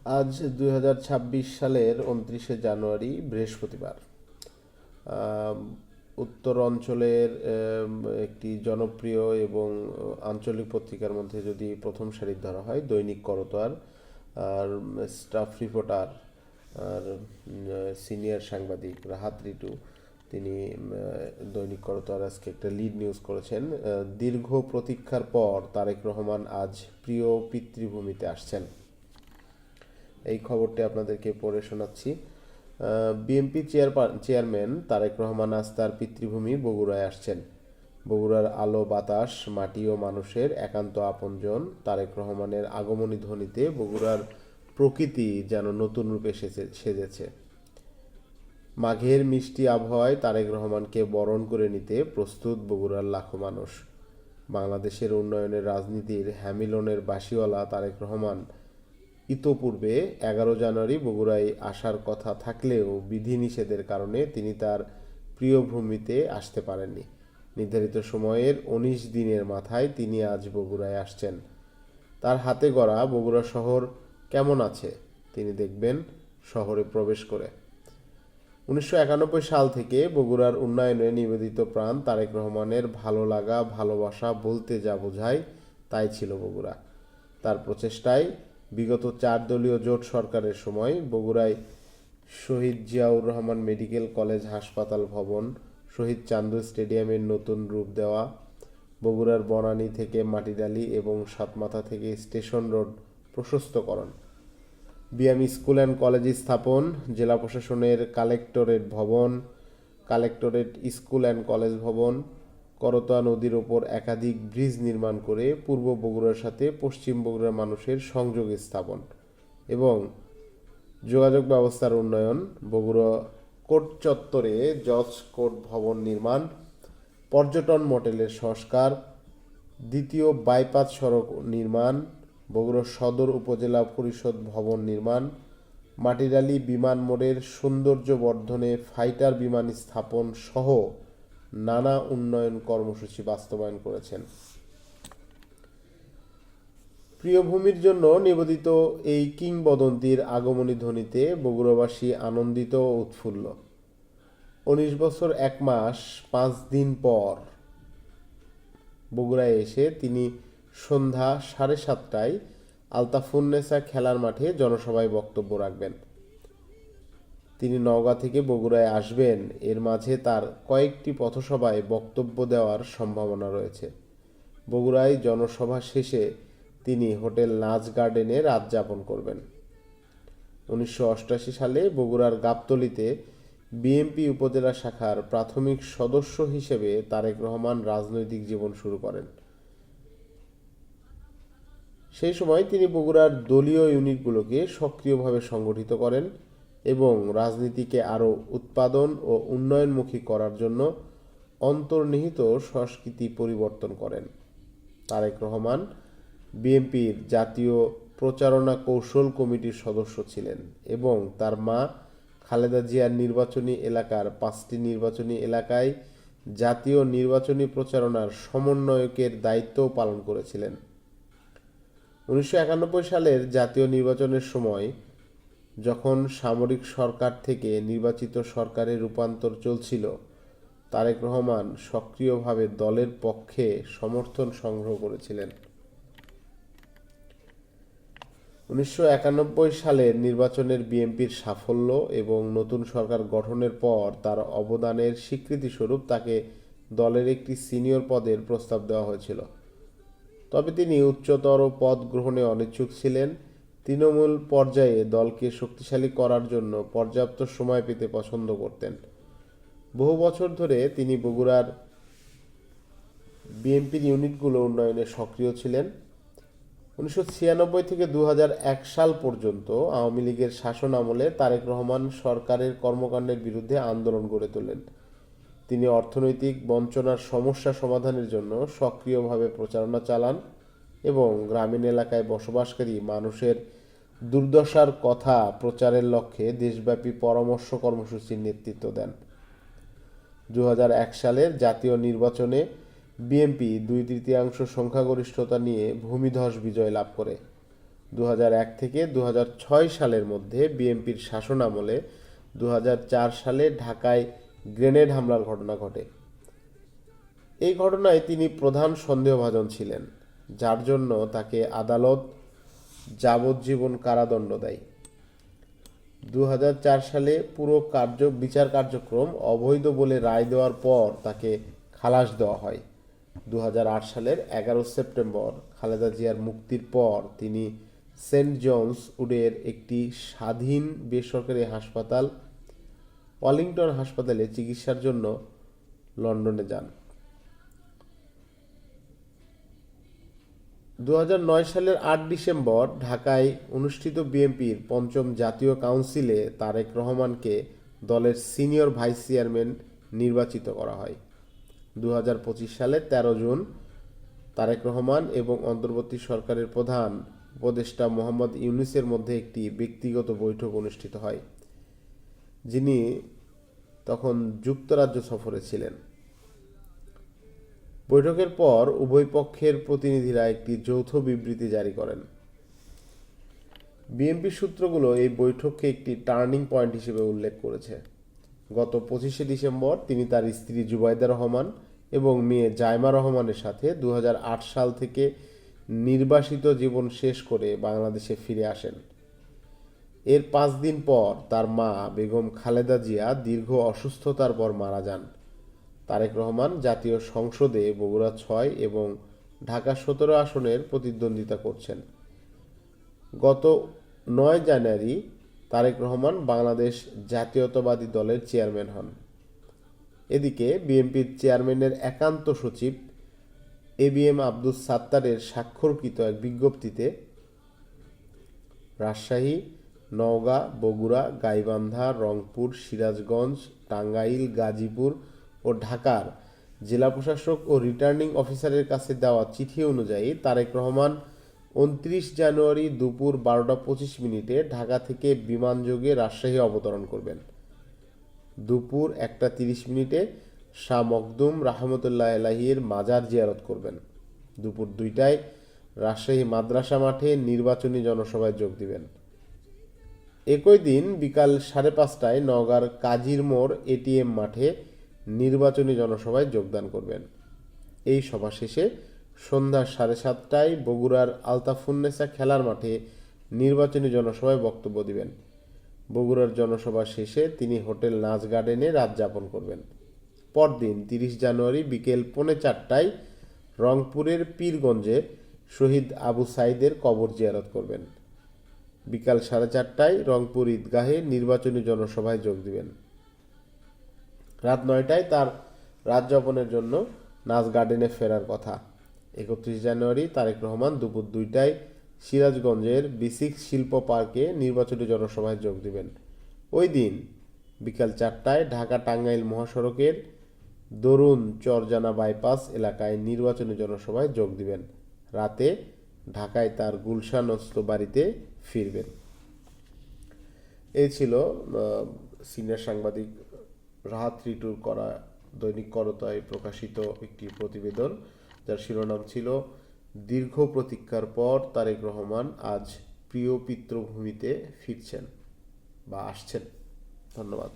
আজ 2026 সালের 29শে জানুয়ারি, বৃহস্পতিবার। আম, উত্তর অঞ্চলের একটি জনপ্রিয় এবং আঞ্চলিক পত্রিকার মধ্যে যদি প্রথম সারির ধরা হয়, দৈনিক করতোয়ার। আর স্টাফ রিপোর্টার আর সিনিয়র সাংবাদিক রাহাত রিটু, তিনি দৈনিক করতোয়ার আজকে একটা লিড নিউজ করেছেন। দীর্ঘ প্রতীক্ষার পর তারেক রহমান আজ প্রিয় পিতৃভূমিতে আসছেন। এই খবরটি আপনাদেরকে পড়ে শোনাচ্ছি। বিএনপি চেয়ারম্যান তারেক রহমান আজ তার পিতৃভূমি বগুড়ায় আসছেন। বগুড়ার আলো বাতাস, মাটি ও মানুষের একান্ত আপনজন তারেক রহমানের আগমনী ধ্বনিতে বগুড়ার প্রকৃতি যেন নতুন রূপে সেজেছে। মাঘের মিষ্টি আবহাওয়ায় তারেক রহমানকে বরণ করে নিতে প্রস্তুত বগুড়ার লাখো মানুষ। বাংলাদেশের উন্নয়নের রাজনীতির হ্যামিলনের বাঁশিওয়ালা তারেক রহমান ইতোপূর্বে 11 জানুয়ারি বগুড়ায় আসার কথা থাকলেও বিধিনিষেধের কারণে তিনি তার প্রিয় ভূমিতে আসতে পারেননি। নির্ধারিত সময়ের 19 দিনের মাথায় তিনি আজ বগুড়ায় আসছেন। তার হাতে গড়া বগুড়া শহর কেমন আছে তিনি দেখবেন শহরে প্রবেশ করে। 1991 সাল থেকে বগুড়ার উন্নয়নে নিবেদিত প্রাণ তারেক রহমানের ভালো লাগা, ভালোবাসা বলতে যা বোঝায় তাই ছিল বগুড়া। তার প্রচেষ্টায় বিগত 4 দলীয় জোট সরকারের সময় বগুড়ায় শহীদ জিয়াউর রহমান মেডিকেল কলেজ হাসপাতাল ভবন, শহীদ চান্দু স্টেডিয়ামের নতুন রূপ দেওয়া, বগুড়ার বনানী থেকে মাটিডালি এবং সাতমাথা থেকে স্টেশন রোড প্রশস্তকরণ, বিএম স্কুল অ্যান্ড কলেজ স্থাপন, জেলা প্রশাসনের কালেক্টরেট ভবন, কালেক্টরেট স্কুল অ্যান্ড কলেজ ভবন, করতোয়া নদীর ওপর একাধিক ব্রিজ নির্মাণ করে পূর্ব বগুড়ার সাথে পশ্চিম বগুড়ার মানুষের সংযোগ স্থাপন এবং যোগাযোগ ব্যবস্থার উন্নয়ন, বগুড়া কোর্ট চত্বরে জজ কোর্ট ভবন নির্মাণ, পর্যটন মোটেলের সংস্কার, দ্বিতীয় বাইপাস সড়ক নির্মাণ, বগুড়া সদর উপজেলা পরিষদ ভবন নির্মাণ, মাটিডালি বিমান মোড়ের সৌন্দর্য বর্ধনে ফাইটার বিমান স্থাপন সহ নানা উন্নয়ন কর্মসূচি বাস্তবায়ন করেছেন। প্রিয়ভূমির জন্য নিবেদিত এই কিংবদন্তির আগমনী ধ্বনিতে বগুড়াবাসী আনন্দিত ও উৎফুল্ল। 19 বছর 1 মাস 5 দিন পর বগুড়ায় এসে তিনি সন্ধ্যা 7:30টায় আলতাফুন্নেসা খেলার মাঠে জনসভায় বক্তব্য রাখবেন। তিনি নওগাঁ থেকে বগুড়ায় আসবেন, এর মাঝে তার কয়েকটি পথসভায় বক্তব্য দেওয়ার সম্ভাবনা রয়েছে। বগুড়ায় জনসভা শেষে তিনি হোটেল নাচ গার্ডেনে রাত যাপন করবেন। 1988 সালে বগুড়ার গাবতলীতে বিএনপি উপজেলা শাখার প্রাথমিক সদস্য হিসেবে তারেক রহমান রাজনৈতিক জীবন শুরু করেন। সেই সময় তিনি বগুড়ার দলীয় ইউনিটগুলোকে সক্রিয়ভাবে সংগঠিত করেন এবং রাজনীতিকে আরও উৎপাদন ও উন্নয়নমুখী করার জন্য অন্তর্নিহিত সংস্কৃতি পরিবর্তন করেন। তারেক রহমান বিএনপির জাতীয় প্রচারণা কৌশল কমিটির সদস্য ছিলেন এবং তার মা খালেদা জিয়ার নির্বাচনী এলাকার 5টি নির্বাচনী এলাকায় জাতীয় নির্বাচনী প্রচারণার সমন্বয়কের দায়িত্বও পালন করেছিলেন। 1991 সালের জাতীয় নির্বাচনের সময় যখন সামরিক সরকার থেকে নির্বাচিত সরকারে রূপান্তর চলছিল, তারেক রহমান সক্রিয়ভাবে দলের পক্ষে সমর্থন সংগ্রহ করেছিলেন। 1991 সালের নির্বাচনের বিএনপির সাফল্য এবং নতুন সরকার গঠনের পর তার অবদানের স্বীকৃতিস্বরূপ তাকে দলের একটি সিনিয়র পদের প্রস্তাব দেওয়া হয়েছিল। তবে তিনি উচ্চতর পদ গ্রহণে অনিচ্ছুক ছিলেন। তৃণমূল পর্যায়ে দলকে শক্তিশালী করার জন্য পর্যাপ্ত সময় পেতে পছন্দ করতেন। বহু বছর ধরে তিনি বগুড়ার বিএনপির ইউনিটগুলো উন্নয়নে সক্রিয় ছিলেন। 1996 থেকে 2001 সাল পর্যন্ত আওয়ামী লীগের শাসন আমলে তারেক রহমান সরকারের কর্মকাণ্ডের বিরুদ্ধে আন্দোলন গড়ে তোলেন। তিনি অর্থনৈতিক বঞ্চনার সমস্যা সমাধানের জন্য সক্রিয়ভাবে প্রচারণা চালান এবং গ্রামীণ এলাকায় বসবাসকারী মানুষের দুর্দশার কথা প্রচারের লক্ষ্যে দেশব্যাপী পরামর্শ কর্মসূচির নেতৃত্ব দেন। 2001 সালের জাতীয় নির্বাচনে বিএনপি 2/3 সংখ্যাগরিষ্ঠতা নিয়ে ভূমিধস বিজয় লাভ করে। 2001 থেকে 2006 সালের মধ্যে বিএনপির শাসনামলে 2004 সালে ঢাকায় গ্রেনেড হামলার ঘটনা ঘটে। এই ঘটনায় তিনি প্রধান সন্দেহভাজন ছিলেন, যার জন্য তাকে আদালত যাবজ্জীবন কারাদণ্ড দেয়। 2004 সালে পুরো বিচার কার্যক্রম অবৈধ বলে রায় দেওয়ার পর তাকে খালাস দেওয়া হয়। 2008 সালের 11 সেপ্টেম্বর খালেদা জিয়ার মুক্তির পর তিনি সেন্ট জনস উডের একটি স্বাধীন বেসরকারি হাসপাতাল ওয়েলিংটন হাসপাতালে চিকিৎসার জন্য লন্ডনে যান। 2009 সালের 8 ডিসেম্বর ঢাকায় অনুষ্ঠিত বিএনপির পঞ্চম জাতীয় কাউন্সিলে তারেক রহমানকে দলের সিনিয়র ভাইস চেয়ারম্যান নির্বাচিত করা হয়। 2025 সালের 13 জুন তারেক রহমান এবং অন্তর্বর্তী সরকারের প্রধান উপদেষ্টা মোহাম্মদ ইউনূসের মধ্যে একটি ব্যক্তিগত বৈঠক অনুষ্ঠিত হয়, যিনি তখন যুক্তরাজ্য সফরে ছিলেন। বৈঠকের পর উভয় পক্ষের প্রতিনিধিরা একটি যৌথ বিবৃতি জারি করেন। বিএনপি সূত্রগুলো এই বৈঠককে একটি টার্নিং পয়েন্ট হিসেবে উল্লেখ করেছে। গত 25শে ডিসেম্বর তিনি তার স্ত্রী জুবাইদা রহমান এবং মেয়ে জাইমা রহমানের সাথে 2008 সাল থেকে নির্বাসিত জীবন শেষ করে বাংলাদেশে ফিরে আসেন। এর 5 দিন পর তার মা বেগম খালেদা জিয়া দীর্ঘ অসুস্থতার পর মারা যান। তারেক রহমান জাতীয় সংসদে বগুড়া 6 এবং ঢাকা 17 আসনের প্রতিদ্বন্দ্বিতা করছেন। গত 9 জানুয়ারি তারেক রহমান বাংলাদেশ জাতীয়তাবাদী দলের চেয়ারম্যান হন। এদিকে বিএনপির চেয়ারম্যানের একান্ত সচিব এবিএম আব্দুস সাত্তারের স্বাক্ষরকৃত এক বিজ্ঞপ্তিতে রাজশাহী, নওগাঁ, বগুড়া, গাইবান্ধা, রংপুর, সিরাজগঞ্জ, টাঙ্গাইল, গাজীপুর ও ঢাকার জেলা প্রশাসক ও রিটার্নিং অফিসারের কাছে দেওয়া চিঠি অনুযায়ী তারেক রহমান 29 জানুয়ারি দুপুর 12:25 ঢাকা থেকে বিমানযোগে রাজশাহী অবতরণ করবেন। দুপুর 1:30 শাহ মখদুম রাহমাতুল্লাহ আলাইহির মাজার জিয়ারত করবেন। দুপুর 2টায় রাজশাহী মাদ্রাসা মাঠে নির্বাচনী জনসভায় যোগ দিবেন। একই দিন বিকাল 5:30টায় নওগাঁর কাজীর মোড় এটিএম মাঠে নির্বাচনী জনসভায় যোগদান করবেন। এই সভা শেষে সন্ধ্যা 7:30টায় বগুড়ার আলতাফুন্নেসা খেলার মাঠে নির্বাচনী জনসভায় বক্তব্য দিবেন। বগুড়ার জনসভা শেষে তিনি হোটেল নাচ গার্ডেনে রাত যাপন করবেন। পরদিন 30 জানুয়ারি বিকেল 3:45টায় রংপুরের পীরগঞ্জে শহীদ আবু সাইদের কবর জিয়ারত করবেন। বিকাল 4:30টায় রংপুর ঈদগাহে নির্বাচনী জনসভায় যোগ দিবেন। রাত 9টায় তার রাত যাপনের জন্য নাচ গার্ডেনে ফেরার কথা। 31 জানুয়ারি তারেক রহমান দুপুর 2টায় সিরাজগঞ্জের বিসিক শিল্প পার্কে নির্বাচনী জনসভায় যোগ দিবেন। ওই দিন বিকাল 4টায় ঢাকা টাঙ্গাইল মহাসড়কের দরুন চরজানা বাইপাস এলাকায় নির্বাচনী জনসভায় যোগ দিবেন। রাতে ঢাকায় তার গুলশানস্থ বাড়িতে ফিরবেন। এই ছিল সিনিয়র সাংবাদিক রাহাত রিটুর করা দৈনিক করতোয়ায় প্রকাশিত একটি প্রতিবেদন, যার শিরোনাম ছিল দীর্ঘ প্রতীক্ষার পর তারেক রহমান আজ প্রিয় পিতৃভূমিতে ফিরছেন বা আসছেন। ধন্যবাদ।